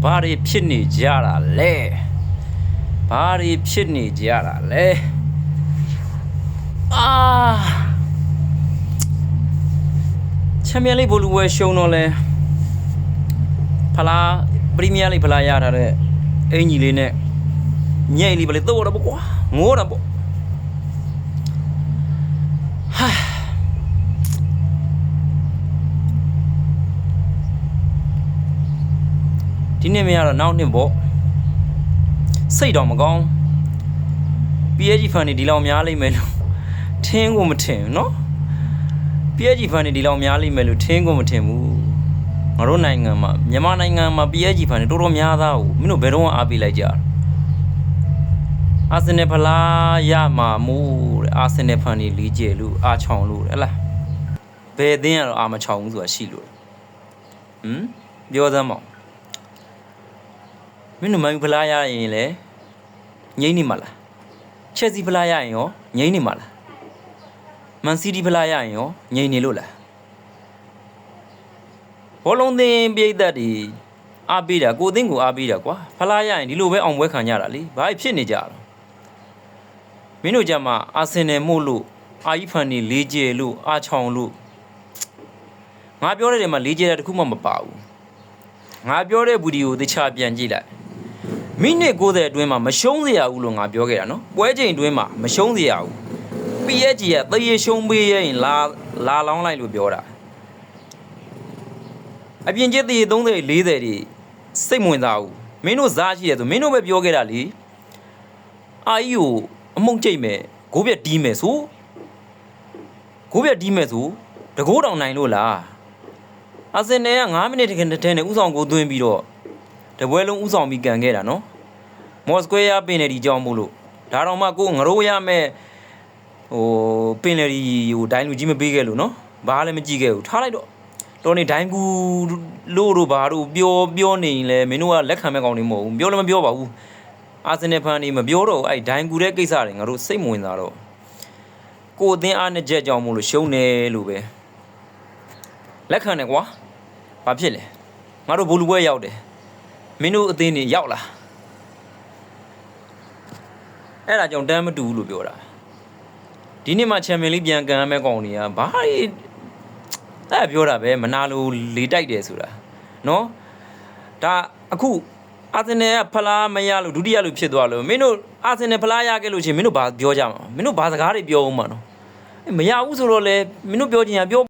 ဘာတွေဖြစ်နေကြတာလဲဘာတွေဖြစ်နေကြတာလဲချန်ပီယံလိဘောလုံးဝဲရှုံးတော့လဲဖလားပရီးမီးယားလိဖလားရထားတဲ့အင်ကြီးလေးနဲ့ညိတ်လေးပဲလေတော့တော့ကွာငိုးတာပေါ့ဟာဒီနေ့မရတော့နောက်နှစ်ပေါ့စိတ်တော့မကောင်း PSG ဖန်နေဒီလောက်များလိမ့်မယ်လို့ထင်းကိုမထင်ဘူးเนาะ PSG ဖန်နေဒီလောက်များလိမ့်မယ်လို့ထင်းကိုမထင်ဘူးငါတို့နိုင်ငံမှာမြန်မာနိုင်ငံမှာ PSG ဖန်နေတော်တော်များသားကိုမင်းတို့ဘယ်တော့မှအားပေးလိုက်ကြအာဆင်နယ်ဖလားရမှာမို့တဲ့အာဆင်နယ်ဖန်နေလေးကျဲလို့အာချောင်လို့ဟဲ့လားဘယ်အသင်းကတော့အာမချောင်ဘူးဆိုတာရှိလို့ပြောစမ်းမအောင်မင်းတို့မန်ယူဖလားရရင်လေငိမ့်နေမှာလားချက်စီဖလားရရင်ရောငိမ့်နေမှာလားမန်စီးတီးဖလားရရင်ရောငိမ့်နေလို့လားဘောလုံးသင်းပြည်သက်တွေအားပေးတာကိုအသင်းကိုအားပေးတာကွာဖလားရရင်ဒီလိုပဲအောင်ပွဲခံကြတာလေဘာဖြစ်နေကြတာမင်းတို့ကြမှာအာဆင်နယ်မို့လို့အာကြီးဖန်နေလေးကျဲလို့အာချောင်လို့ငါပြောတဲ့နေရာမှာလေးကျဲတာတခုမှမပါဘူးငါပြောတဲ့ဗီဒီယိုတခြားပြန်ကြည့်လိုက်မိနစ်90အတွင်းမှာမရှုံးစေရဘူးလို့ငါပြောခဲ့တာနော်ပွဲချိန်အတွင်းမှာမရှုံးစေရဘူး PSG ကတရေရှုံးပေးရင်လာလောင်းလိုက်လို့ပြောတာအပြင်ကျက်တရေ30 40တွေစိတ်မဝင်စားဘူးမင်းတို့စားရှိတယ်ဆိုမင်းတို့ပဲပြောခဲ့တာလေအာကြီးကိုအမုံကျိတ်မယ်ဂိုးပြက်တီးမယ်ဆိုဂိုးပြက်တီးမယ်ဆိုတကိုးတောင်နိုင်လို့လားအာဆင်နယ်က9မိနစ်တခါတည်းနဲ့ဥဆောင်ကိုသွင်းပြီးတော့တပွဲလုံးဥဆောင်ပြီးကန်ခဲ့တာနော်မော်စကွဲယာပင်နယ်ဒီကြောင်းမို့လို့ဒါတော့မှကိုငရိုးရမဲ့ပင်နယ်ဒီဟိုဒိုင်းလူကြီးမပေးခဲ့လို့နော်ဘာလည်းမကြည့်ခဲ့ဘူးထားလိုက်တော့တော်နေဒိုင်းကူလို့တို့ဘာတို့ပြောနေရင်လဲမင်းတို့ကလက်ခံမဲ့ကောင်တွေမဟုတ်ဘူးပြောလည်းမပြောပါဘူးအာဆင်နယ်ဖန်နေမပြောတော့အဲ့ဒိုင်းကူတဲ့ကိစ္စတွေငါတို့စိတ်မဝင်စားတော့ကိုအသင်းအားနဲ့ချက်ကြောင်မို့လို့ရှုံးတယ်လို့ပဲလက်ခံတယ်ကွာဘာဖြစ်လဲငါတို့ဘိုလ်လူပွဲရောက်တယ်မင်းတို့အသင်းတွေရောက်လာအဲ့ဒါကြောင့်တမ်းမတူဘူးလို့ပြောတာဒီနေ့မှချန်ပီယံလိပြန်ကန်ရမယ့်ကောင်တွေကဘာအဲ့ပြောတာပဲမနာလို့လေတိုက်တယ်ဆိုတာနော်ဒါအခုအာဆင်နယ်ကဖလားမရလို့ဒုတိယလို့ဖြစ်သွားလို့မင်းတို့အာဆင်နယ်ဖလားရခဲ့လို့ချင်းမင်းတို့ဘာပြောကြမှာမင်းတို့ဘာစကားတွေပြောအောင်မနော်မရဘူးဆိုတော့လေမင်းတို့ပြောချင်ရပြော